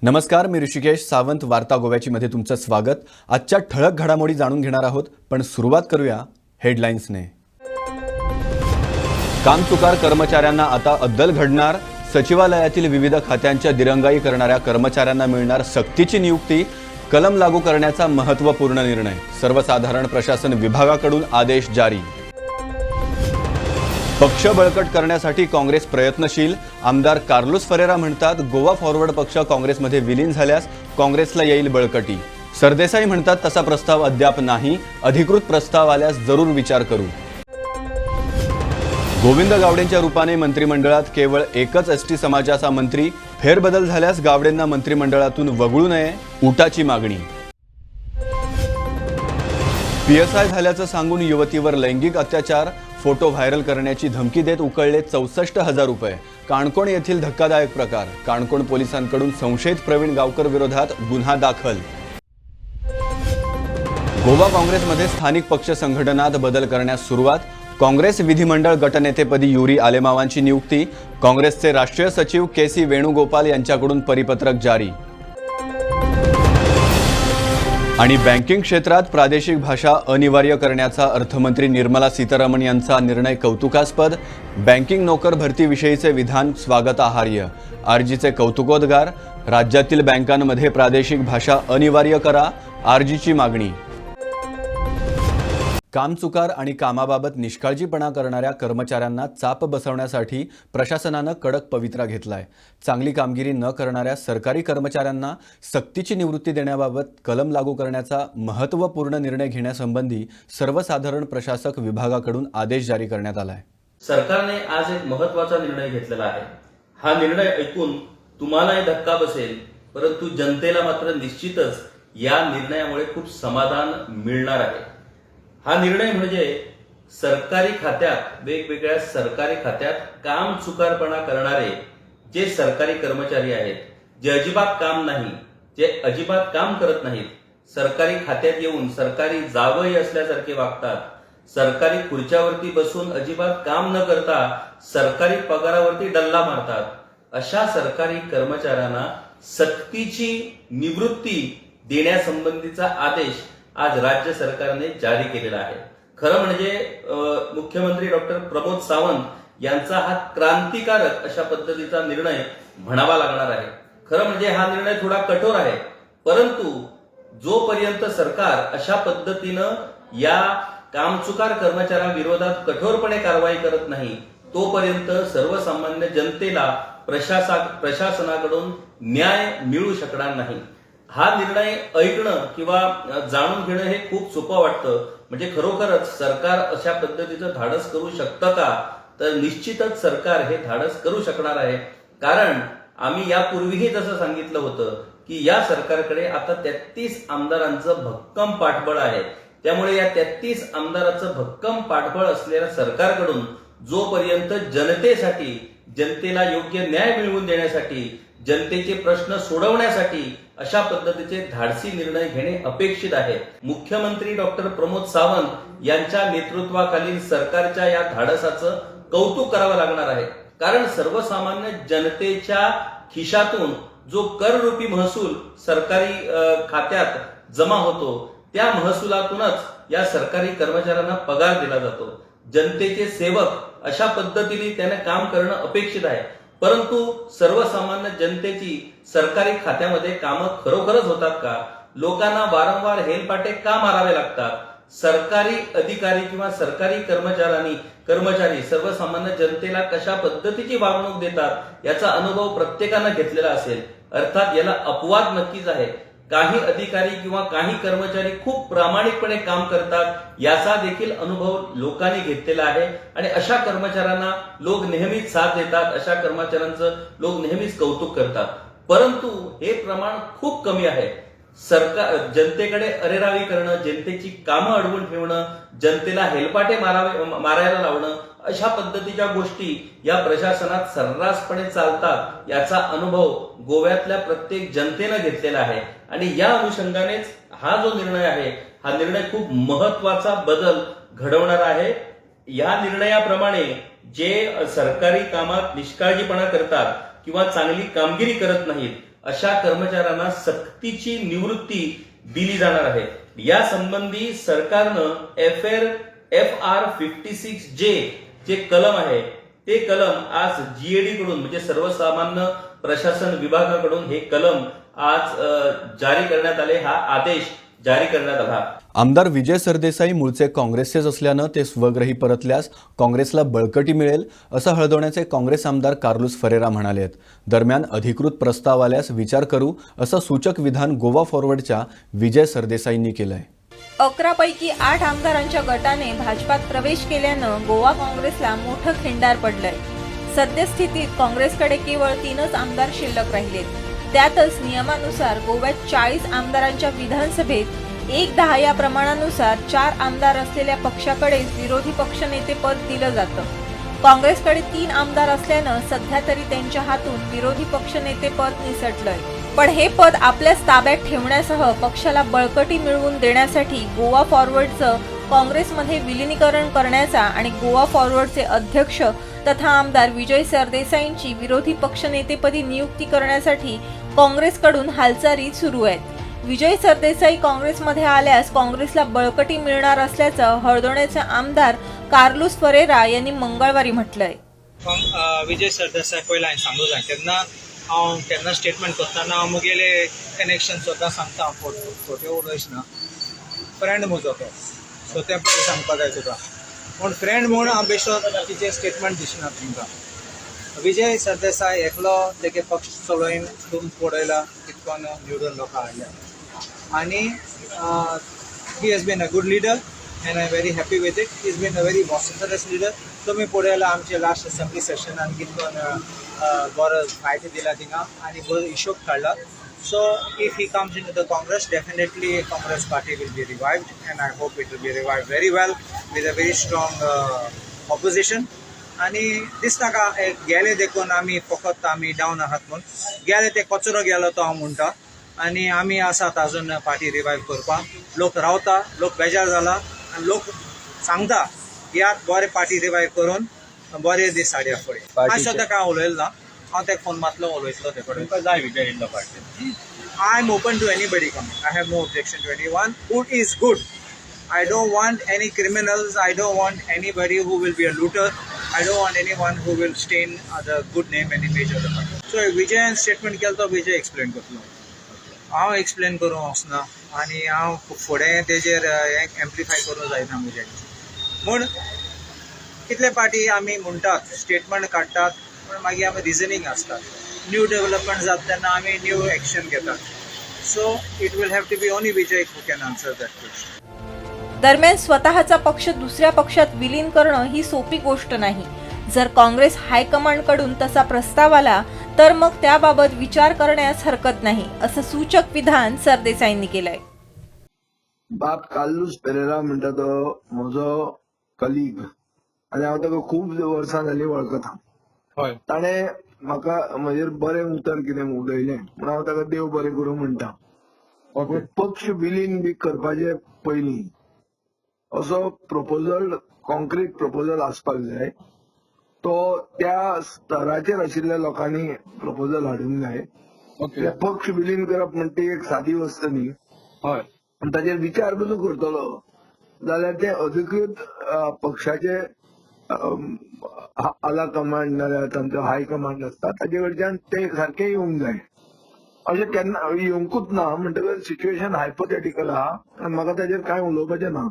नमस्कार, मी ऋषिकेश सावंत. वार्ता गोव्याची मध्ये तुमचं स्वागत. आजच्या ठळक घडामोडी जाणून घेणार आहोत, पण सुरुवात करूया हेडलाईन्सने. कामचुकार कर्मचाऱ्यांना आता अद्दल घडणार. सचिवालयातील विविध खात्यांच्या दिरंगाई करणाऱ्या कर्मचाऱ्यांना मिळणार सक्तीची नियुक्ती. कलम लागू करण्याचा महत्त्वपूर्ण निर्णय. सर्वसाधारण प्रशासन विभागाकडून आदेश जारी. पक्ष बळकट करण्यासाठी काँग्रेस प्रयत्नशील. आमदार कार्लोस फरेरा म्हणतात, गोवा फॉरवर्ड पक्ष काँग्रेसमध्ये विलीन झाल्यास काँग्रेसला येईल बळकटी. सरदेसाई म्हणतात, तसा प्रस्ताव अद्याप नाही. अधिकृत प्रस्ताव आल्यास जरूर विचार करू. गोविंद गावडेंच्या रूपाने मंत्रिमंडळात केवळ एकच एसटी समाजाचा मंत्री. फेरबदल झाल्यास गावडेंना मंत्रिमंडळातून वगळू नये, उटाची मागणी. पीएसआय झाल्याचं सांगून युवतीवर लैंगिक अत्याचार. फोटो व्हायरल करण्याची धमकी देत उकळले 64,000 रुपये. काणकोण येथील धक्कादायक प्रकार. काणकोण पोलिसांकडून संशयित प्रवीण गावकर विरोधात गुन्हा दाखल. गोवा काँग्रेसमध्ये स्थानिक पक्ष संघटनात बदल करण्यास सुरुवात. काँग्रेस विधिमंडळ गटनेतेपदी युरी आलेमावांची नियुक्ती. काँग्रेसचे राष्ट्रीय सचिव के.सी. वेणुगोपाल यांच्याकडून परिपत्रक जारी. आणि बँकिंग क्षेत्रात प्रादेशिक भाषा अनिवार्य करण्याचा अर्थमंत्री निर्मला सीतारामन यांचा निर्णय कौतुकास्पद. बँकिंग नोकर भरतीविषयीचे विधान स्वागतार्ह. आरजीचे कौतुकोद्गार. राज्यातील बँकांमध्ये प्रादेशिक भाषा अनिवार्य करा, आरजीची मागणी. कामचुकार आणि कामाबाबत निष्काळजीपणा करणाऱ्या कर्मचाऱ्यांना चाप बसवण्यासाठी प्रशासनानं कडक पवित्रा घेतलाय. चांगली कामगिरी न करणाऱ्या सरकारी कर्मचाऱ्यांना सक्तीची निवृत्ती देण्याबाबत कलम लागू करण्याचा महत्त्वपूर्ण निर्णय घेण्यासंबंधी सर्वसाधारण प्रशासक विभागाकडून आदेश जारी करण्यात आलाय. सरकारने आज एक महत्त्वाचा निर्णय घेतलेला आहे. हा निर्णय ऐकून तुम्हालाही धक्का बसेल, परंतु जनतेला मात्र निश्चितच या निर्णयामुळे खूप समाधान मिळणार आहे. हा निर्णय म्हणजे सरकारी खात्यात, वेगवेगळ्या सरकारी खात्यात काम चुकारपणा करणारे जे सरकारी कर्मचारी आहेत, जे अजिबात काम नाही, जे अजिबात काम करत नाहीत, सरकारी खात्यात येऊन सरकारी जावई असल्यासारखे वागतात, सरकारी खुर्च्यावरती बसून अजिबात काम न करता सरकारी पगारावरती डल्ला मारतात, अशा सरकारी कर्मचाऱ्यांना सक्तीची निवृत्ती देण्यासंबंधीचा आदेश आज राज्य सरकारने जारी केलेला आहे. खरं म्हणजे मुख्यमंत्री डॉक्टर प्रमोद सावंत यांचा हा क्रांतिकारक अशा पद्धतीचा निर्णय म्हणावा लागणार आहे. खरं म्हणजे हा निर्णय थोडा कठोर आहे, परंतु जोपर्यंत सरकार अशा पद्धतीनं या कामचुकार कर्मचाऱ्यांविरोधात कठोरपणे कारवाई करत नाही, तोपर्यंत सर्वसामान्य जनतेला प्रशासनाकडून न्याय मिळू शकणार नाही. हा निर्णय ऐकणं किंवा जाणून घेणं हे खूप सोपं वाटतं. म्हणजे खरोखरच सरकार अशा पद्धतीचं धाडस करू शकतं का? तर निश्चितच सरकार हे धाडस करू शकणार आहे. कारण आम्ही यापूर्वीही जसं सांगितलं होतं की या सरकारकडे आता 33 आमदारांचं भक्कम पाठबळ आहे. त्यामुळे या 33 आमदारांचं भक्कम पाठबळ असलेल्या सरकारकडून जोपर्यंत जनतेसाठी, जनतेला योग्य न्याय मिळवून देण्यासाठी, जनतेचे प्रश्न सोडवण्यासाठी अशा पद्धतीचे धाडसी निर्णय घेणे अपेक्षित आहे. मुख्यमंत्री डॉक्टर प्रमोद सावंत यांच्या नेतृत्वाखालील सरकारच्या या धाडसाचं कौतुक करावं लागणार आहे. कारण सर्वसामान्य जनतेच्या खिशातून जो कररूपी महसूल सरकारी खात्यात जमा होतो, त्या महसुलातूनच या सरकारी कर्मचाऱ्यांना पगार दिला जातो. जनतेचे सेवक अशा पद्धतीने त्याने काम करणं अपेक्षित आहे. परंतु सर्वसामान्य जनतेची सरकारी खात्यामध्ये कामं खरोखरच होतात का? लोकांना वारंवार हेलपाटे का मारावे लागतात? सरकारी अधिकारी किंवा सरकारी कर्मचारी सर्वसामान्य जनतेला कशा पद्धतीची वागणूक देतात याचा अनुभव प्रत्येकानं घेतलेला असेल. अर्थात याला अपवाद नक्कीच आहे. काही अधिकारी किंवा काही कर्मचारी खूप प्रामाणिकपणे काम करतात, याचा देखील अनुभव लोकांनी घेतलेला आहे. आणि अशा कर्मचाऱ्यांना लोक नेहमीच साथ देतात, अशा कर्मचाऱ्यांचं लोक नेहमीच कौतुक करतात. परंतु हे प्रमाण खूप कमी आहे. सरकार जनतेकडे अरेरावी करणं, जनतेची कामं अडवून ठेवणं, जनतेला हेलपाटे मारायला लावणं, अशा पद्धतीच्या गोष्टी या प्रशासनात सर्रासपणे चालतात, याचा अनुभव गोव्यातल्या प्रत्येक जनतेनं घेतलेला आहे. आणि या अनुषंगानेच हा जो निर्णय आहे, हा निर्णय खूप महत्वाचा बदल घडवणार आहे. या निर्णयाप्रमाणे जे सरकारी कामात निष्काळजीपणा करतात किंवा चांगली कामगिरी करत नाहीत अशा कर्मचाऱ्यांना सक्तीची निवृत्ती दिली जाणार आहे. या सक्तीची निवृत्ती दिली जाणार आहे. या संबंधी सरकारनं FR 56J जे कलम आहे ते कलम आज GAD कडून म्हणजे सर्वसामान्य प्रशासन विभागाकडून हे कलम आज जारी करण्यात आले. हा आदेश जारी करण्यात आला. आमदार विजय सरदेसाई मूळचे काँग्रेसचेच असल्यानं ते स्वगृही परतल्यास काँग्रेसला बळकटी मिळेल असं हळदोण्याचे काँग्रेस आमदार कार्लोस फरेरा म्हणाले आहेत. दरम्यान अधिकृत प्रस्ताव आल्यास विचार करू असं सूचक विधान गोवा फॉरवर्डच्या विजय सरदेसाईंनी केलंय. 11 पैकी 8 आमदारांच्या गटाने भाजपात प्रवेश केल्यानं गोवा काँग्रेसला मोठं खिंडार पडलंय. सद्यस्थितीत काँग्रेसकडे केवळ 3च आमदार शिल्लक राहिलेत. त्यातच नियमानुसार गोव्यात 40 आमदारांच्या विधानसभेत 1/10 या प्रमाणानुसार 4 आमदार असलेल्या पक्षाकडेच विरोधी पक्षनेतेपद दिलं जातं. काँग्रेसकडे 3 आमदार असल्यानं सध्या तरी त्यांच्या हातून विरोधी पक्षनेतेपद निसटलंय. पण हे पद आपल्याच ताब्यात ठेवण्यासह पक्षाला बळकटी मिळवून देण्यासाठी गोवा फॉरवर्डचं काँग्रेसमध्ये विलिनीकरण करण्याचा आणि गोवा फॉरवर्डचे अध्यक्ष तथा आमदार विजय सरदेसाईंची विरोधी पक्षनेतेपदी नियुक्ती करण्यासाठी काँग्रेसकडून हालचाली सुरू आहेत. विजय सरदेसाई काँग्रेसमध्ये आल्यास काँग्रेसला बळकटी मिळणार असल्याचं हळदोण्याचे आमदार कार्लोस फरेरा यांनी मंगळवारी म्हटलंय. विजय सरदेसाई पयलीं हांवें सांगूंक जाय हांव केन्ना स्टेटमेंट करतना हांव मुगेले कनेक्शन सुद्दां सांगता. हांव फोटे उलयच ना. फ्रेंड म्हजो तो सो तें पयलीं सांगपा जाय तुका. पूण फ्रेंड म्हूण हांव बेश्टो तिचें स्टेटमेंट दिसना तुमकां. विजय सरदेसाई एकलो तेगे पक्ष चलोवन तुमी पळयला कितकोन निवडून लोकां हाडल्या आनी he has been a good leader and I'm very happy with it. He's been a very vociferous leader. तुम्ही पळयला आमचे लास्ट असेंब्ली सेशनान कितकोन बरो म्हायती दिला थिंगा आनी बरो हिशोब काडला. So if he comes into the Congress, definitely Congress party will be revived and I hope it will be revived very well with a very strong opposition. आणि दिसनाका गेले देखून आमी फकत आमी डावन आहात म्हणून गेले ते कचरो गेलो तो हांव म्हणटा आनी आमी आसात अजून पार्टी रिवायव करपाक. लोक रावता, लोक बेजार जाला आनी लोक सांगता यात बरे पार्टी रिवायव करून बरे दीस हाडया फुडें. हांवें सद्दां काय उलयलो ना. हांव तेका फोन मारतलो उलयतलो ते कडेन तुका जाय विजय इल्लो party. I am open to anybody coming. I have no objection to anyone who is good. I don't want any criminals. I don't want anybody who will be a looter. I don't want anyone who will stain the good name and image of the country. So Vijay statement केलो तो विजय explain करतलो. हांव explain करूं वचना आनी हांव फुडें तेजेर एम्प्लिफाय करूं जायना म्हजें. म्हूण कितले पार्टी आमी म्हणटात स्टेटमेंट काडटात पूण मागीर आमी रिजनींग आसता. न्यू डेव्हलपमेंट जाता तेन्ना आमी न्यू एक्शन घेतात. So it will have to be only Vijay who can answer that question. दरम्यान स्वतःचा पक्ष दुसऱ्या पक्षात विलीन करणं ही सोपी गोष्ट नाही. जर काँग्रेस हायकमांडकडून तसा प्रस्ताव आला तर मग त्याबाबत विचार करण्यास हरकत नाही असं सूचक विधान सरदेसाईंनी केलंय. बाप कार्लोस पेरेरा म्हणटा तो म्हजो कलीग आनी हांव ताका खूब वर्सां जालीं वळखता. हय ताणें म्हाका म्हजेर बरें उतर कितें उलयलें म्हूण हांव ताका देव बरें करूं म्हणटा. पक्ष विलीन बी करपाचे पयलीं असो प्रपोजल कॉन्क्रीट प्रपोजल आसपाक जाय. तो त्या स्तराचेर आशिल्ल्या लोकांनी प्रपोजल हाडूंक जाय. पक्ष विलीन करप म्हणटा ती एक सादी वस्त न्ही. हय आनी ताचेर विचार बी करतलो जाल्यार ते अधिकृत पक्षाचे आला कमांड नाल्यार तांचो हाय कमांड आसता ताचे कडच्यान ते सारखे येवंक जाय. अशें केन्ना येवंकूच ना म्हणटकच सिच्युएशन हायपोथेटिकल आहा आनी म्हाका ताचेर कांय उलोवपाचें ना.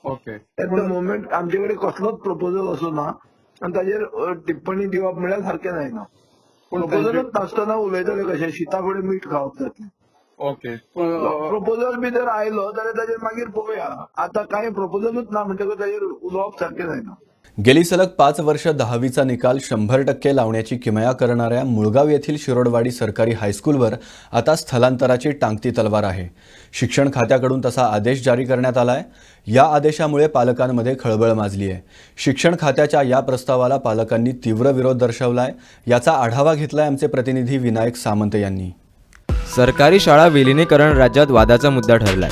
ओके एट द मोमेंट आमचे कडेन कसलोच प्रपोजल असो ना आनी ताचेर टिप्पणी दिवप म्हळ्यार सारकें जायना. प्रपोजलच नासतना उलयतले कशें शिता फुडें मीठ खावप जातलें. ओके प्रपोजल बी जर आयलो जाल्यार ताचेर मागीर पळोवया. आतां कांय प्रपोजलूच ना म्हणटकच ताचेर उलोवप सारकें जायना. गेली सलग 5 वर्ष 10वीचा निकाल 100% लावण्याची किमया करणाऱ्या मुळगाव येथील शिरोडवाडी सरकारी हायस्कूलवर आता स्थलांतराची टांगती तलवार आहे. शिक्षण खात्याकडून तसा आदेश जारी करण्यात आलाय. या आदेशामुळे पालकांमध्ये खळबळ माजली आहे. शिक्षण खात्याच्या या प्रस्तावाला पालकांनी तीव्र विरोध दर्शवलाय. याचा आढावा घेतलाय आमचे प्रतिनिधी विनायक सामंत यांनी. सरकारी शाळा विलिनीकरण राज्यात वादाचा मुद्दा ठरलाय.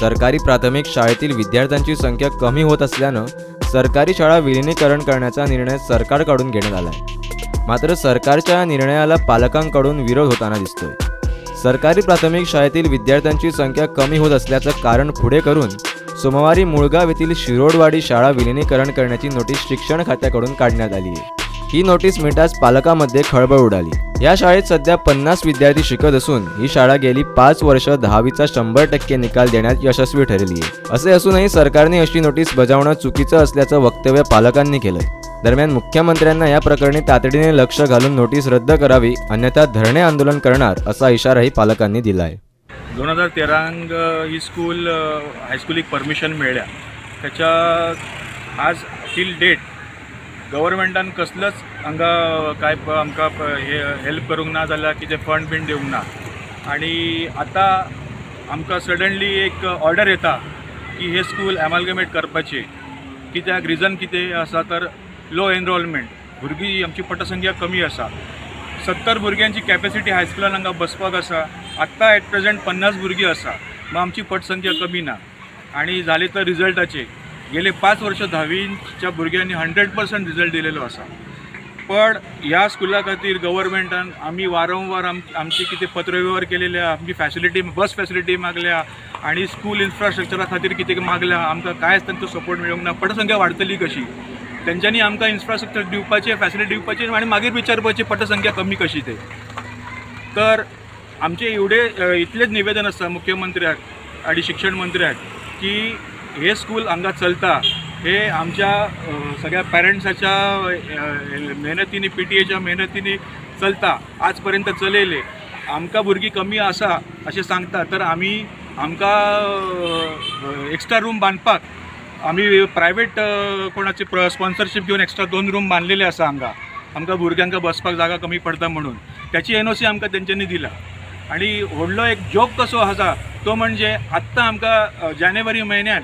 सरकारी प्राथमिक शाळेतील विद्यार्थ्यांची संख्या कमी होत असल्यानं सरकारी शाळा विलिनीकरण करण्याचा निर्णय सरकारकडून घेण्यात आलाय. मात्र सरकारच्या या निर्णयाला पालकांकडून विरोध होताना दिसतोय. सरकारी प्राथमिक शाळेतील विद्यार्थ्यांची संख्या कमी होत असल्याचं कारण पुढे करून सोमवारी मुळगाव येथील शिरोडवाडी शाळा विलिनीकरण करण्याची नोटीस शिक्षण खात्याकडून काढण्यात आली आहे. ही नोटीस मिळताच पालकांमध्ये खळबळ उडाली. या शाळेत सध्या 50 विद्यार्थी शिकत असून ही शाळा गेली 5 वर्ष 10वीचा 100% निकाल देण्यात यशस्वी ठरली आहे. असे असूनही सरकारने अशी नोटीस बजावणं चुकीचं असल्याचं वक्तव्य पालकांनी केलंय. दरम्यान मुख्यमंत्र्यांना या प्रकरणी तातडीने लक्ष घालून नोटीस रद्द करावी, अन्यथा धरणे आंदोलन करणार असा इशाराही पालकांनी दिलाय. 2013 ही स्कूल हायस्कुलीक परमिशन मेळ्ळ्या. त्याच्या आज टील डेट गव्हर्मेंटान कसलोच हांगा काय आमकां हे हेल्प करूंक ना, जाल्यार कितें फंड बीन दिवंक ना. आनी आतां आमकां सडनली एक ऑर्डर येता की हे स्कूल एमालगमेट करपाची. कित्याक रिजन कितें आसा तर लो एनरोलमेंट, भुरगीं आमची पटसंख्या कमी आसा. 70 भुरग्यांची कॅपॅसिटी हायस्कुलान हांगा बसपाक आसा. आत्तां एट प्रेझेंट 50 भुरगीं आसा. मग आमची पटसंख्या कमी ना. आनी जाले तर रिजल्टाचे गेले 5 वर्ष 10वीच्या भुरग्यांनी 100% रिजल्ट दिलेलो आसा. पण ह्या स्कुला खातीर गव्हर्मेंटान आमी वारंवार आमची कितें पत्रव्यवहार केलेले, आमची फॅसिलिटी बस फॅसिलिटी मागल्या आनी स्कूल इन्फ्रास्ट्रक्चरा खातीर कितें मागल्या, आमकां कांयच तांचो सपोर्ट मेळूंक ना. पटसंख्या वाडटली कशी? तेंच्यांनी आमकां इन्फ्रास्ट्रक्चर दिवपाचें, फॅसिलिटी दिवपाची आनी मागीर विचारपाची पटसंख्या कमी कशी ते. तर आमचे इतलेच निवेदन आसा मुख्यमंत्र्याक आनी शिक्षण मंत्र्याक की हे स्कूल हांगा चलता हे आमच्या सगळ्या पॅरंट्साच्या मेहनतीनी, PTA मेहनतीनी चलता. आज पर्यंत चलयले. आमकां भुरगीं कमी आसा अशें सांगता तर आमकां एक्स्ट्रा रूम बांदपाक आमी प्रायवेट कोणाची स्पॉन्सरशीप घेवन एक्स्ट्रा 2 रूम बांदलेले आसा हांगा. आमकां भुरग्यांक बसपाक जागा कमी पडटा म्हणून त्याची NOC आमकां तेंच्यांनी दिला. आनी व्हडलो एक जोक कसो आसा तो म्हणजे आत्तां आमकां जानेवारी म्हयन्यात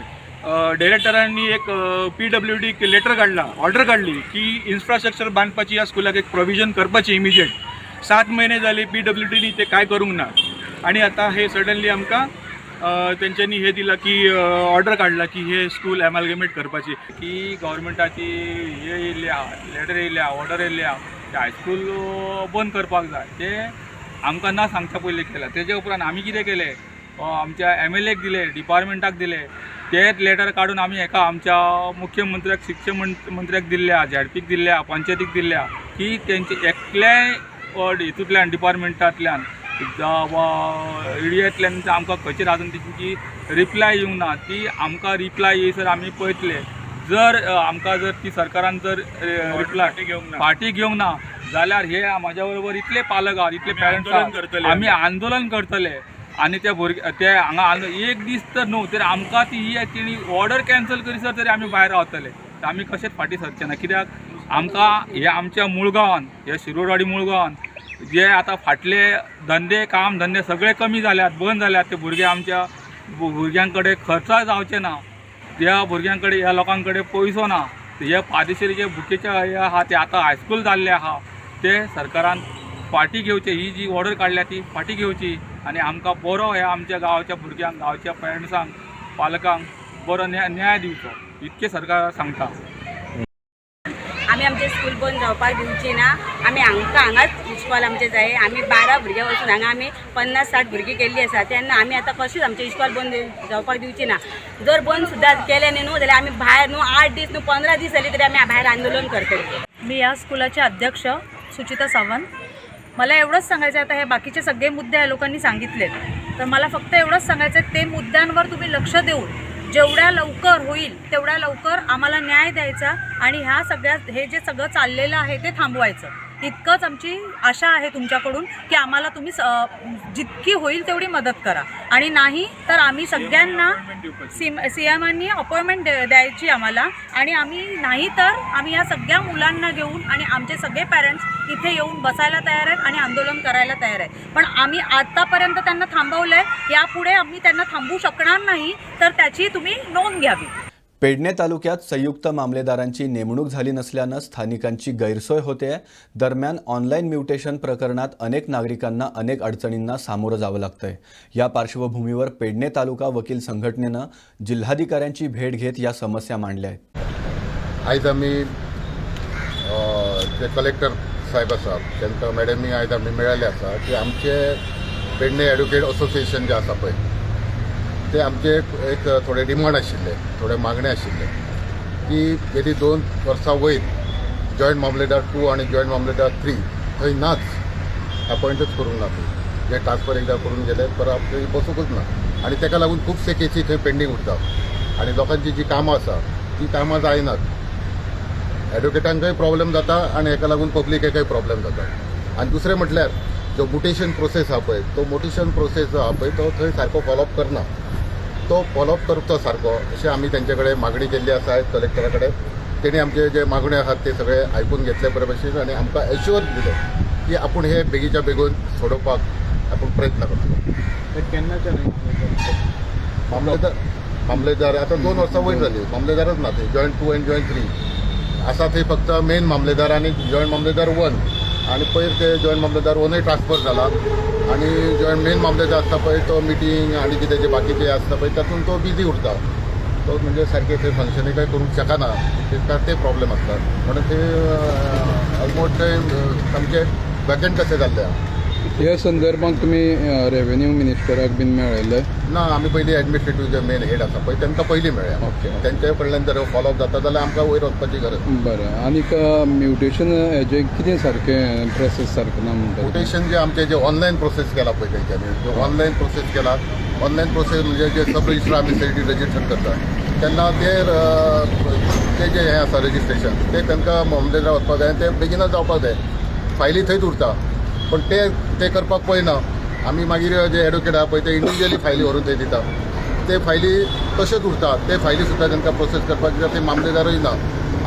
डायरेक्टरांनी एक PWD लेटर काडला, ऑर्डर काडली की इन्फ्रास्ट्रक्चर बांदपाची ह्या स्कुलाक एक प्रोविजन करपाची इमिजिएट. 7 महिने जाले PWDनी ते काय करूंक ना. आनी आतां हे सडनली आमकां तेंच्यांनी हे दिला की ऑर्डर काडला की हे स्कूल एमालगमेट करपाची. की गव्हर्मेंटाची हे येयल्या, लेटर येयल्या, ऑर्डर येयल्या ते हायस्कूल बंद करपाक जाय. ते आमकां ना सांगता पयलीं केला. तेजे उपरांत आमी कितें केलें, आमच्या MLAक दिले, डिपार्टमेंटाक दिले. तेच लेटर काडून आमी आमच्या मुख्यमंत्र्याक, शिक्षण मंत्र्याक दिल्ल्या, ZPक दिल्ल्या, पंचायतीक दिल्ल्या की तेंचे एकल्याय हितूंतल्यान डिपार्टमेंटांतल्यान EDAंतल्यान आमकां खंयचेर आजून तेंची रिप्लाय येवंक ना. ती आमकां रिप्लाय येयसर आमी पळयतले. जर आमकां जर ती सरकारान जर रिप्लाय फाटी घेवंक ना जाल्यार हे म्हाज्या बरोबर इतले पालक आहात, इतले पॅरंट्स आमी आंदोलन करतले. आनी त्या ते हांगा एक दीस तर न्हू तर आमकां ती तेणी ऑर्डर कॅन्सल करीसर तरी आमी भायर रावतले. तर आमी कशेंच फाटी सरचे ना. कित्याक आमकां हे आमच्या मुळगांवान, हे शिरोडवाडी मुळगांवान जे आतां फाटले काम धंदे सगळे कमी जाल्यात, बंद जाल्यात. ते भुरगे आमच्या भुरग्यां कडेन खर्चाय जावचे ना. त्या भुरग्यां कडेन ह्या लोकां कडेन पयसो ना. हे फादेशीर जे बुकेचे हे आहा ते आतां हायस्कूल जाल्ले आहा ते सरकारान फाटी घेवचे. ही जी ऑर्डर काडल्या ती फाटी घेवची आनी आमकां बरो ह्या आमच्या गांवच्या भुरग्यांक, गांवच्या पॅरंट्सांक, पालकांक बरो न्याय दिवचो इतके सरकार सांगता. आमी आमचे स्कूल बंद जावपाक दिवची ना. आमी हांगाच इस्कॉल आमचे जाय. आमी 12 भुरग्यां वचून हांगा आमी 50-60 भुरगीं केल्ली आसा. तेन्ना आमी आतां कशीच आमचे इस्कॉल बंद जावपाक दिवची ना. जर बंद सुद्दां केले न्हू जाल्यार आमी भायर 8 दीस 15 दीस जाली तरी आमी भायर आंदोलन करतले. मी या स्कूलाचे अध्यक्ष सुचिता सावंत. मला एवढंच सांगायचं आहे, आता हे बाकीचे सगळे मुद्दे या लोकांनी सांगितले, तर मला फक्त एवढंच सांगायचं आहे, ते मुद्द्यांवर तुम्ही लक्ष देऊन जेवढ्या लवकर होईल तेवढ्या लवकर आम्हाला न्याय द्यायचा आणि ह्या सगळ्या हे जे सगळं चाललेलं आहे ते थांबवायचं. इतकंच आमची आशा आहे तुमच्याकडून की आम्हाला तुम्ही जितकी होईल तेवढी मदत करा. आणि नाही तर आम्ही सगळ्यांना CMांनी अपॉइंटमेंट द्यायची आम्हाला. आणि आम्ही नाही तर आम्ही या सगळ्या मुलांना घेऊन आणि आमचे सगळे पॅरेंट्स इथे येऊन बसायला तयार आहेत आणि आंदोलन करायला तयार आहेत. पण आम्ही आतापर्यंत त्यांना थांबवलं आहे, यापुढे आम्ही त्यांना थांबवू शकणार नाही. तर त्याची तुम्ही नोंद घ्यावी. पेडणे तालुक्यात संयुक्त मामलेदारांची नेमणूक झाली नसल्यानं स्थानिकांची गैरसोय होते. दरम्यान ऑनलाईन म्युटेशन प्रकरणात अनेक नागरिकांना अनेक अडचणींना सामोरं जावं लागतंय. या पार्श्वभूमीवर पेडणे तालुका वकील संघटनेनं जिल्हाधिकाऱ्यांची भेट घेत या समस्या मांडल्या आहेत. आज आम्ही ते कलेक्टर साहेब आसा तांकां मॅडमी आयज आमी मेळ्ळे आसा की आमचे पेडणे एडवोकेट असोसिएशन जे आसा पळय ते आमचे एक थोडे डिमांड आशिल्ले, थोडे मागणे आशिल्ले की गेली 2 वर्सां वयर जॉयंट मामलेदार 2 आणि जॉयंट मामलेदार 3 थंय नाच, अपॉयंटच करूंक ना थंय. जे ट्रान्सफर एकदा करून गेले परत थंय बसूंकच ना आणि ताका लागून खुबशे केसी थंय पेंडींग उरता आणि लोकांची जी कामां आसा ती कामां जायनात. एडवोकेटांकय प्रॉब्लेम जाता आणि हेका लागून पब्लिकेकय प्रॉब्लेम जाता. आणि दुसरें म्हटल्यार जो म्युटेशन प्रोसेस आहा पळय तो म्युटेशन प्रोसेस जो आहा पळय तो थंय सारको फॉलोअप करना. तो फॉलोअप करचो सारको अशें आमी तेंचे कडेन मागणी केल्ली आसा कलेक्टरा कडेन. तेणी आमचे जे मागण्यो आसात ते सगळे आयकून घेतले बरे भशेन आणि आमकां एश्युअर दिले की आपूण हे बेगीच्या बेगून सोडोवपाक आपूण प्रयत्न करतलो. केन्नाच्या मामलेदार आता 2 वर्सां वयर जाली. मामलेदारच ना ते जॉयंट 2 आनी जॉयंट 3 आसा थंय फक्त मेन मामलेदार आनी जॉयंट मामलेदार 1 आणि पयर ते जॉयंट मामलेदार 1 ट्रान्सफर जाला आणि जॉयंट मेन मामलेदार आसता पळय तो मिटींग आणि कितें जे बाकीचे आसता पळय तातूंत तो बिजी उरता. तो म्हणजे सारकें थंय फंक्शनींग करूंक शकना ते प्रॉब्लेम आसता म्हणून ते ऑलमोस्ट ते सामके वॅकंट कशें जाल्ले आहा. ह्या संदर्भात तुम्ही रेव्हेन्यू मिनिस्टराक बीन मेळयले? ना आमी पयलीं एडमिनिस्ट्रेटीव जे मेन हेड आसा पळय तांकां पयलीं मेळ्या. ओके. तेंचे कडल्यान जर फॉलोअप जाता जाल्यार आमकां वयर वचपाची गरज. बरें. आनीक म्युटेशन हेजे कितें सारकें प्रोसेस सारकें ना म्हणटा? म्युटेशन जे आमचे जे ऑनलायन प्रोसेस केला पळय तेंच्यांनी जो ऑनलायन प्रोसेस केला. ऑनलायन प्रोसेस म्हणजे जे सब रजिस्टर आमी सेटी रजिस्टर करता तेन्ना ते जे हें आसा रजिस्ट्रेशन ते तांकां मामलेदार वचपाक जाय ते बेगीनच जावपाक जाय. फायली थंयच उरता पण ते करपाक पळयना. आमी मागीर जे एडवोकेट आहा पळय ते इंडिविज्युअली फायली व्हरून थंय दिता. ते फायली तश्योच उरता. ते फायली सुद्दां तांकां प्रोसेस करपाक ते मामलेदारूय ना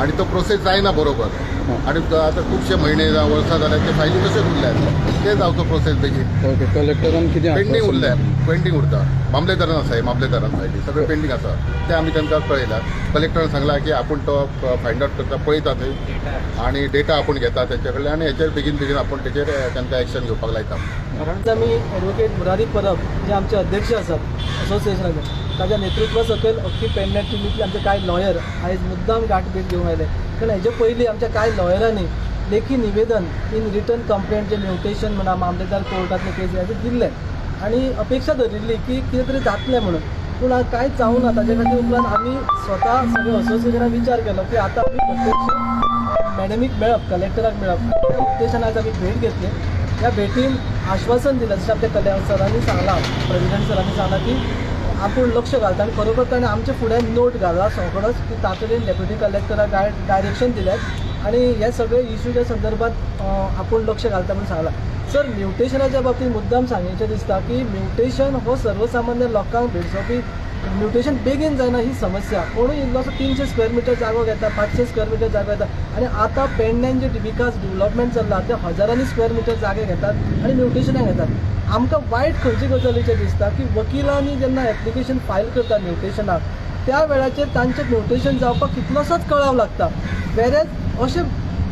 आणि तो प्रोसेस जायना बरोबर. आणि आतां खुबशे म्हयने वर्सां जाल्यात ते फायली तश्योच उरल्यात. ते जावचो प्रोसेस बेगीन. ओके. कलेक्टरान कितें पेंडींग उरल्या, पेंडींग उरता. मामलेदारान आसा मामलेदारान फायली सगळे पेंडींग आसा ते आमी तांकां कळयला. कलेक्टरान सांगला की आपूण तो फायंड आउट करता पळयता थंय आणि डेटा आपूण घेता तेंचे कडल्यान आनी हेचेर बेगीन आपूण तेचेर तांकां एक्शन घेवपाक लायता. कारण आमी एडवोकेट मुरारी परब जे आमचे अध्यक्ष आसात असोसिएशनाचे ताच्या नेतृत्वा सकयल अख्खी पेडणे टिमींतले आमचे कांय लॉयर आयज मुद्दाम गाठ भेट घेवंक आयले. कारण हेजे पयलीं आमच्या कांय लॉयरांनी लेखी निवेदन इन रिटर्न कंप्लेंट जे म्युटेशन म्हणा मामलेदार कोर्टातले केस हेजे दिल्ले आणि अपेक्षा धरिल्ली की कितें तरी जातलें म्हणून. पूण कांयच जावं ना. ताचे खातीर उपरांत आमी स्वता सगळे असोसिएशनान विचार केलो की आतां आमी प्रत्यक्ष मॅडमीक मेळप, कलेक्टराक मेळप. त्या उद्देशान आयज आमी भेट घेतली. ह्या भेटीन आश्वासन दिलें जशें आमच्या सरांनी सांगलां, प्रेसिडेंट सरांनी सांगलां की आपूण लक्ष घालता आणि खरोखर ताणें आमचे फुडें नोट घाला सगळोच की तातडीन डेप्युटी कलेक्टराक डायरेक्शन दिल्यात आणि हे सगळे इश्यूच्या संदर्भात आपूण लक्ष घालता म्हणून सांगलां. सर म्युटेशनाच्या बाबतींत मुद्दाम सांगचें दिसता की म्युटेशन हो सर्वसामान्य लोकांक भेटसोपी म्युटेशन बेगीन जायना ही समस्या. कोणूय इल्लोसो 300 स्क्वेअर मिटर जागो घेता, 500 स्क्वेअर मिटर जागो घेता आणि आतां पेडण्यान जे विकास डेव्हलपमेंट चल्ला ते हजारांनी स्क्वेअर मिटर जागे घेतात आणि म्युटेशनाक घेतात. आमकां वायट खंयचे गजालीचें दिसता की वकिलांनी जेन्ना एप्लिकेशन फायल करता म्युटेशनाक त्या वेळाचेर तांचें म्युटेशन जावपाक कितलोसोच कळाव लागता. वेरेज अशे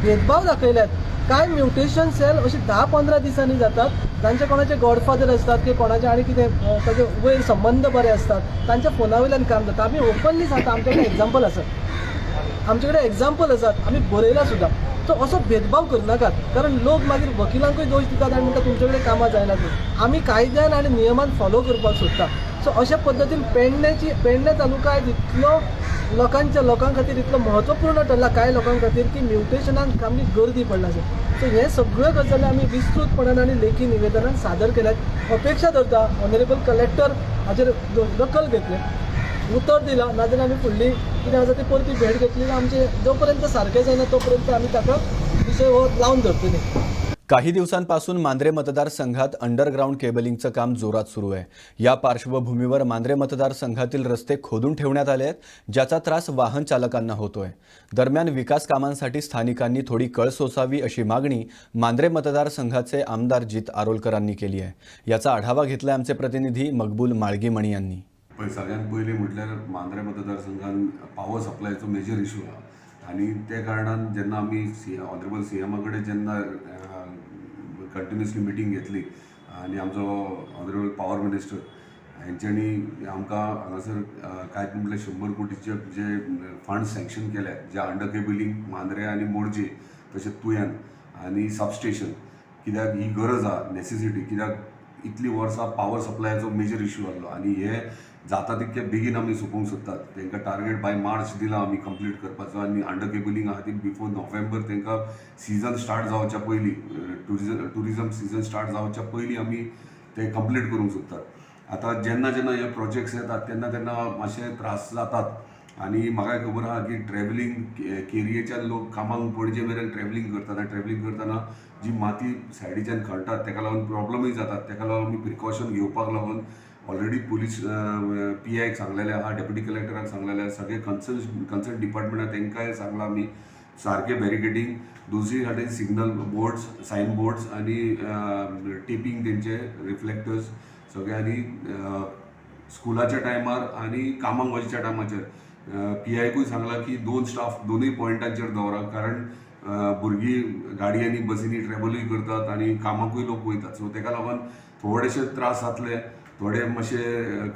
भेदभाव दाखयल्यात. कांय म्युटेशन सेल अशी 10-15 दिसांनी जातात. तांचे कोणाचे गॉडफादर असतात की कोणाचे आनी कितें ताचे वयर संबंध बरे असतात तांच्या फोना वयल्यान काम जाता. आमी ओपनली सांगता आमचे कडेन एग्जाम्पल आसात. आमचे कडेन एग्जाम्पल आसात. आमी बरयला सुद्दां. तो असो भेदभाव करनाकात. कारण लोक मागीर वकिलांकूय दोश दितात आनी म्हणटा तुमचे कडेन कामां जायनात. आमी कायद्यान आनी नियमान फॉलो करपाक सोदता. सो अशा पद्दतीन पेडणे तालुका आयज इतलो लोकां खातीर इतलो म्हत्वपूर्ण ठरला कांय लोकां खातीर की म्युटेशनाक सामकी गर्दी पडला. सो हे सगळ्यो गजाली आमी विस्तृतपणान आनी लेखी निवेदनान सादर केल्यात. अपेक्षा धरता ऑनरेबल कलेक्टर हाचेर दखल घेतली, उतर दिला, नाजाल्यार आमी फुडली कितें आसा ती परती भेट घेतली. आमचे जोपर्यंत सारकें जायना तोपर्यंत आमी ताका विशय हो लावन धरतली. काही दिवसांपासून मांद्रे मतदारसंघात अंडरग्राऊंड केबलिंगचं काम जोरात सुरू आहे. या पार्श्वभूमीवर मांद्रे मतदारसंघातील रस्ते खोदून ठेवण्यात आले आहेत, ज्याचा त्रास वाहन चालकांना होतोय. दरम्यान विकास कामांसाठी स्थानिकांनी थोडी कळ सोसावी अशी मागणी मांद्रे मतदारसंघाचे आमदार जित आरोलकरांनी केली आहे. याचा आढावा घेतलाय आमचे प्रतिनिधी मकबूल माळगीमणी यांनी. सगळ्यात पयलीं म्हटल्यार मांद्रे मतदारसंघान पावर सप्लायचो मेजर इशू आहा आनी त्या कारणान जेन्ना आमी ऑनरेबल सीएमा कडेन जेन्ना कंटिन्युअसली मिटींग घेतली आनी आमचो ऑनरेबल पावर मिनिस्टर हेंच्यांनी आमकां हांगासर कांय म्हणल्यार 100 कोटीचे जे फंड सँक्शन केल्या ज्या अंडर केबलिंग मांद्रे आनी मोरजे तशेंच तुयन आनी सबस्टेशन कित्याक ही गरज आहा नेसेसिटी कित्याक इतली वर्सां पावर सप्लायाचो मेजर इश्यू आसलो आनी हे जाता तितके बेगीन आमी सोंपोवंक सोदतात. तांकां टार्गेट बाय मार्च दिला आमी कंप्लीट करपाचो आनी अंडर केबलिंग आहा ती बिफोर नोव्हेंबर तांकां सीझन स्टार्ट जावच्या पयलीं टुरिझम सीझन स्टार्ट जावच्या पयलीं आमी ते कंप्लीट करूंक सोदतात. आतां जेन्ना जेन्ना हे प्रोजेक्ट्स येतात तेन्ना तेन्ना मातशे त्रास जातात आनी म्हाका खबर आहा की ट्रॅव्हलिंग केरियेच्यान लोक कामाक पणजे मेरेन ट्रॅव्हलिंग करतात आनी ट्रॅव्हलिंग करतना जी माती सायडीच्यान खणटात ताका लागून प्रॉब्लमूय जातात. ताका लागून आमी प्रिकॉशन घेवपाक लागून ऑलरेडी पुलीस PIक सांगलेलें आहा, डेप्युटी कलेक्टराक सांगलेलें आहा, सगळे कन्सर्न डिपार्टमेंटान तांकांय सांगलां आमी सारके बॅरिकेडींग, दुसरी सायडीन सिग्नल बोर्ड्स, सायन बोर्ड्स आनी टेपींग तेंचे रिफ्लेक्टर्स सगळ्यांनी स्कुलाच्या टायमार आनी कामाक वचच्या टायमाचेर PIकूय सांगलां की 2 स्टाफ दोनूय पॉयंटांचेर दवरा, कारण भुरगीं गाडयांनी बसींनी ट्रॅव्हलूय करतात आनी कामाकूय लोक वयतात. सो ताका लागून थोडेशे त्रास जातले, थोडे मातशे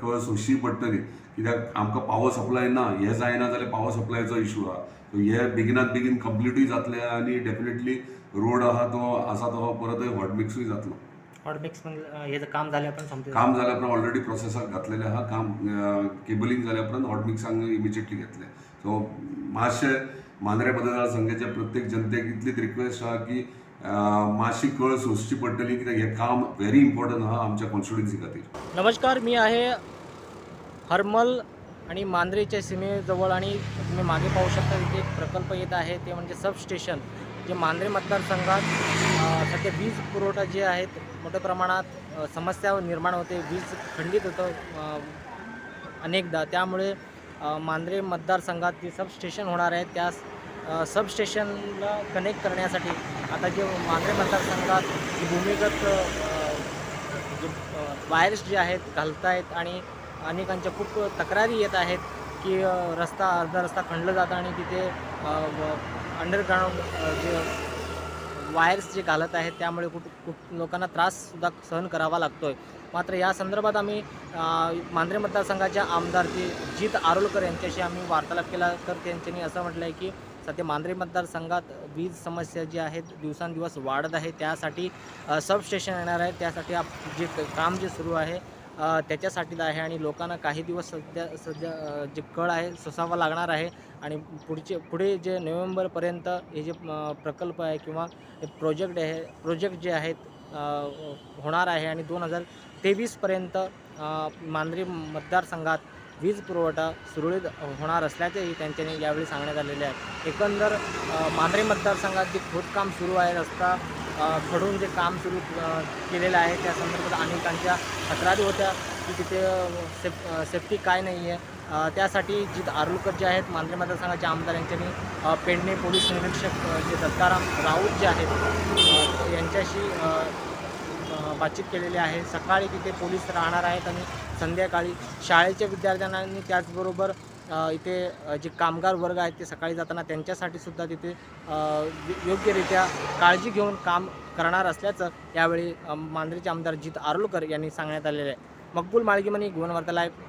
कळ सोंसची पडटली कित्याक आमकां पावर सप्लाय ना. हे जायना जाल्यार पावर सप्लायचो इश्यू आहा. सो हे बेगिनात बेगीन कंप्लीटूय जातले आनी डेफिनेटली रोड आहा तो आसा तो परत हॉट मिक्सूय जातलो. हॉट मिक्स हेचं काम जाल्या उपरांत संपता. काम जाल्या उपरांत ऑलरेडी प्रोसेसाक घातलेलें आहा. काम केबलिंग जाल्या उपरांत हॉट मिक्सांक इमिजिएटली घेतले. सो मातशे मांद्रे मतदारसंघाच्या प्रत्येक जनतेक इतलीच रिक्वेस्ट आहा की मातशी कळ सोंसची पडटली कित्याक हें काम व्हेरी इम्पॉर्टंट आहा आमच्या कॉन्स्टिट्युएन्सी खातीर. नमस्कार, मी आहे हरमल आणि मांद्रेच्या सीमेजवळ आणि तुम्ही मागे पाहू शकता तिथे एक प्रकल्प येत आहे ते म्हणजे सबस्टेशन, जे मांद्रे मतदारसंघात सध्या वीज पुरवठा जे आहेत मोठ्या प्रमाणात समस्या निर्माण होते, वीज खंडित होतं अनेकदा. त्यामुळे मांद्रे मतदारसंघात जे सबस्टेशन होणार आहे त्या सबस्टेशनला कनेक्ट करण्यासाठी आता जे मांद्रे मतदारसंघात भूमिगत जे वायर्स जे आहेत घालतायत आणि अनेकांच्या खूप तक्रारी येत आहेत की अर्धा रस्ता खणलं जातं आणि तिथे अंडरग्राऊंड जे वायर्स जे घालत आहेत त्यामुळे खूप लोकांना त्राससुद्धा सहन करावा लागतो आहे. मात्र या संदर्भात आम्ही मांद्रे मतदारसंघाच्या आमदार जीत आरोलकर यांच्याशी आम्ही वार्तालाप केला तर त्यांनी असं म्हटलं आहे की सध्या मांद्रे मतदारसंघात वीज समस्या जी आहेत दिवसांदिवस वाढत आहे, त्यासाठी सबस्टेशन येणार आहे, त्यासाठी जे काम जे सुरू आहे त्याच्यासाठीच आहे आणि लोकांना काही दिवस सध्या जे कळ आहे सोसावा लागणार आहे आणि पुढे जे नोव्हेंबरपर्यंत हे जे प्रकल्प आहे किंवा हे प्रोजेक्ट जे आहेत होणार आहे आणि 2023पर्यंत मांद्रे मतदारसंघात वीज पुरवठा सुरळीत होणार असल्याचेही त्यांच्यानी यावेळी सांगण्यात आलेले आहे. एकंदर मांद्रे मतदारसंघात जे खोदकाम सुरू आहे, रस्ता खडून जे काम सुरू केलेलं आहे त्या संदर्भात अनेकांच्या तक्रारी होत्या की तिथे सेफ्टी काय नाही आहे. त्यासाठी जीत आरोलकर जे आहेत मांद्रे मतदारसंघाचे आमदार यांच्यानी पेडणे पोलीस निरीक्षक जे दत्ताराम राऊत जे आहेत यांच्याशी बातचीत केलेली आहे. सकाळी तिथे पोलीस राहणार आहेत आणि संध्याकाळी शाळेच्या विद्यार्थ्यांना आणि त्याचबरोबर इथे जे कामगार वर्ग आहेत ते सकाळी जाताना त्यांच्यासाठी सुद्धा तिथे योग्यरित्या काळजी घेऊन काम करणार असल्याचं यावेळी मांद्रेचे आमदार जीत आरोलकर यांनी सांगण्यात आलेलं आहे. मकबूल माळगीमनी, गुणवार्ता लाईव्ह,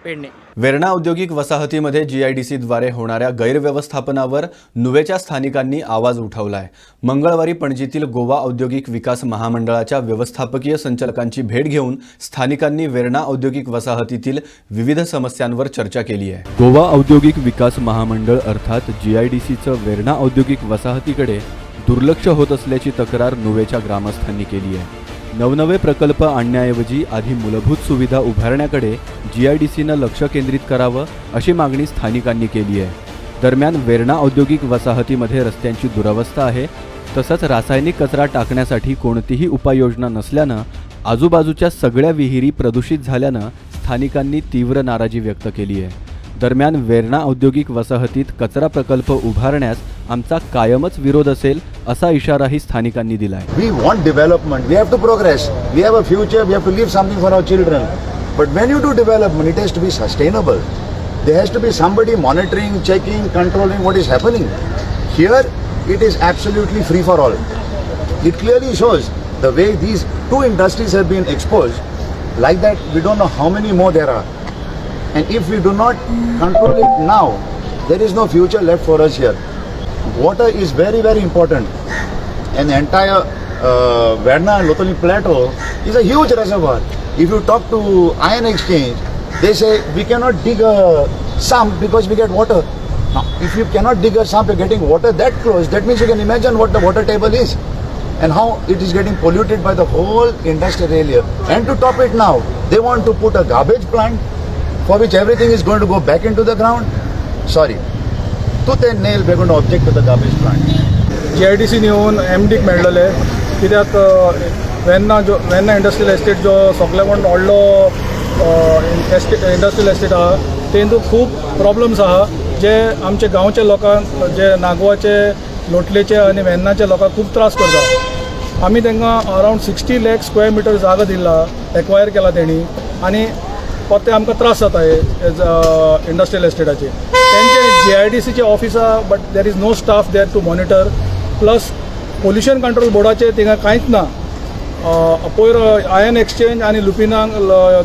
पेडणे. वेर्णा औद्योगिक वसाहतीमध्ये GIDCद्वारे होणाऱ्या गैरव्यवस्थापनावर नुवेच्या स्थानिकांनी आवाज उठवलाय. मंगळवारी पणजीतील गोवा औद्योगिक विकास महामंडळाच्या व्यवस्थापकीय संचालकांची भेट घेऊन स्थानिकांनी वेर्णा औद्योगिक वसाहतीतील विविध समस्यांवर चर्चा केली आहे. गोवा औद्योगिक विकास महामंडळ अर्थात GIDCचं वेर्णा औद्योगिक वसाहतीकडे दुर्लक्ष होत असल्याची तक्रार नुवेच्या ग्रामस्थांनी केली आहे. नवनवे प्रकल्प आणण्याऐवजी आधी मूलभूत सुविधा उभारण्याकडे GIDCनं लक्ष केंद्रित करावं अशी मागणी स्थानिकांनी केली आहे. दरम्यान वेर्णा औद्योगिक वसाहतीमध्ये रस्त्यांची दुरवस्था आहे, तसंच रासायनिक कचरा टाकण्यासाठी कोणतीही उपाययोजना नसल्यानं आजूबाजूच्या सगळ्या विहिरी प्रदूषित झाल्यानं स्थानिकांनी तीव्र नाराजी व्यक्त केली आहे. दरम्यान वेर्णा औद्योगिक वसाहतीत कचरा प्रकल्प उभारण्यास आमचा कायमच विरोध असेल असा इशाराही स्थानिकांनी दिलाय. We want development. We have to progress. We have a future. We have to leave something for our children. But when you do development, it has to be sustainable. There has to be somebody monitoring, checking, controlling what is happening. Here, it is absolutely free for all. It clearly shows the way these two industries have been exposed. Like that, we don't know how many more there are. And if we do not control it now, there is no future left for us here. Water is very, very important. and the entire Verna and Lotoli plateau is a huge reservoir. If you talk to Iron Exchange, they say we cannot dig a sump because we get water. Now, if you cannot dig a sump, you're getting water that close, that means you can imagine what the water table is and how it is getting polluted by the whole industrial area. And to top it now, they want to put a garbage plant for which everything is going to go back into the ground. Sorry, tooth and nail, we're going to object to the garbage plant. GIDC नेऊन MDक मेळ्ळले कित्याक Venna industrial estate जो सगळ्याकून व्हडलो industrial estate आहा तेतून खूब problems आहा जे आमचे गांवचे लोकांक जे नागवाचे लोटलेचे आनी वेन्नाचे लोकांक खूब त्रास करता. आमी तांकां अरावंड 60 लाख स्क्वेअर मिटर जागा दिला एक्वायर केला तेणी आनी ते आमकां त्रास जाता इंडस्ट्रियल एस्टेटाचे. तेंचे GIDCचे ऑफिस आहा but there is no staff there to monitor. Plus pollution control बोर्डाचे थिंगा कांयच ना. पयर आयन एक्सचेंज आनी लुपिनांक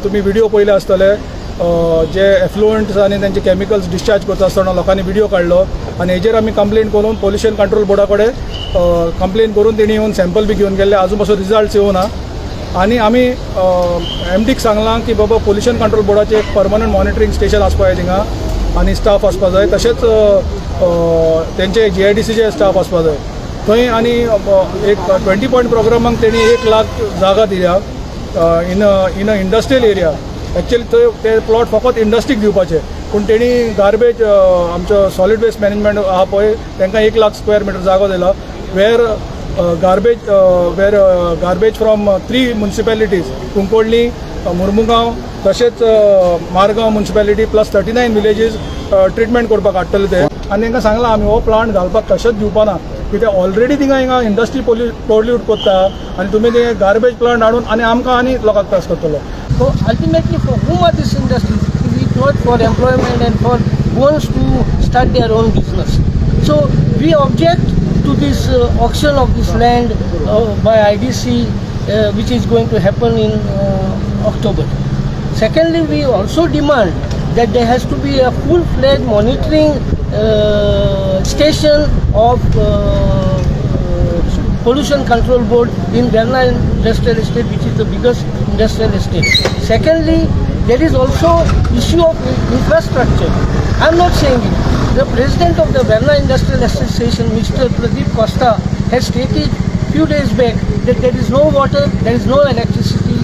तुमी व्हिडिओ पयले आसतले जे एफ्लुएंट्स आनी तेंचे केमिकल्स डिस्चार्ज करता आसतना लोकांनी व्हिडिओ काडलो आनी हेजेर आमी कंप्लेन करून पोल्युशन कंट्रोल बोर्डा कडेन कंप्लेन करून तेणी येवन सॅम्पल बी घेवन गेल्ले. आजून पासून रिजल्ट्स येवना आनी आमी MDक सांगलां की बाबा पोल्युशन कंट्रोल बोर्डाचे एक परमनंट मॉनिटरींग स्टेशन आसपा जाय थिंगा आनी स्टाफ आसपा जाय. तशेंच तेंचे GIDCचे स्टाफ आसपा जाय थंय. आनी एक 20 पॉयंट प्रोग्रामाक तेणी 1 लाख जागा दिल्या in a industrial area. Actually थंय ते प्लॉट फकत इंडस्ट्रीक दिवपाचे पूण तेणी गार्बेज आमचो सॉलिड वेस्ट मॅनेजमेंट आहा पळय तांकां 1 लाख स्क्वेअर मिटर जागो दिला वेर गार्बेज फ्रॉम 3 म्युनिसिपॅलिटीज कुंकोळ्ळी, मुर्मुगांव तशेंच मारगांव म्युनिसिपॅलिटी प्लस 39 विलेजीस ट्रिटमेंट करपाक हाडटले ते. आनी तांकां सांगलां आमी हो प्लांट घालपाक तशेंच दिवपाना कित्याक ऑलरेडी थिंगा हिंगा इंडस्ट्री पोल्यूट करता आनी तुमी ते गार्बेज प्लांट हाडून आनी आमकां आनी लोकांक त्रास करतलो. So ultimately for whom are these industries? If it's not for employment and for who wants to start their own business. So we object to this auction of this land by IDC which is going to happen in October. Secondly, we also demand that there has to be a full-fledged monitoring station of Pollution Control Board in Verna Industrial Estate, which is the biggest industrial estate. Secondly, there is also issue of infrastructure. I am not saying it. The president of the Verna Industrial Association, Mr. Pradeep Costa, has stated few days back that there is no water, there is no electricity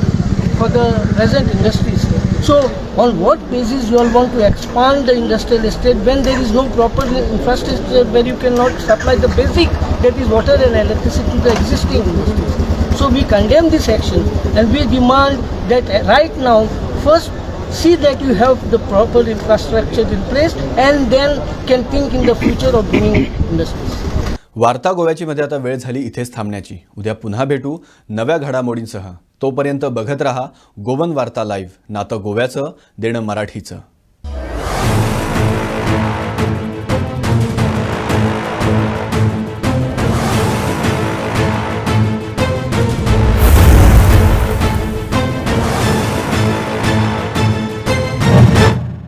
for the present industries. So, on what basis you all want to expand the industrial estate when there is no proper infrastructure where you cannot supply the basic, that is water and electricity, to the existing industries? So, we condemn this action and we demand that right now, first see that you have the proper infrastructure in place and then can think in the future of bringing industries. वार्ता गोव्याची मध्ये आता वेळ झाली इथेच थांबण्याची. उद्या पुन्हा भेटू नव्या घडामोडींसह. तोपर्यंत बघत रहा गोवन वार्ता लाईव्ह, नातं गोव्याचं देणं मराठीचं.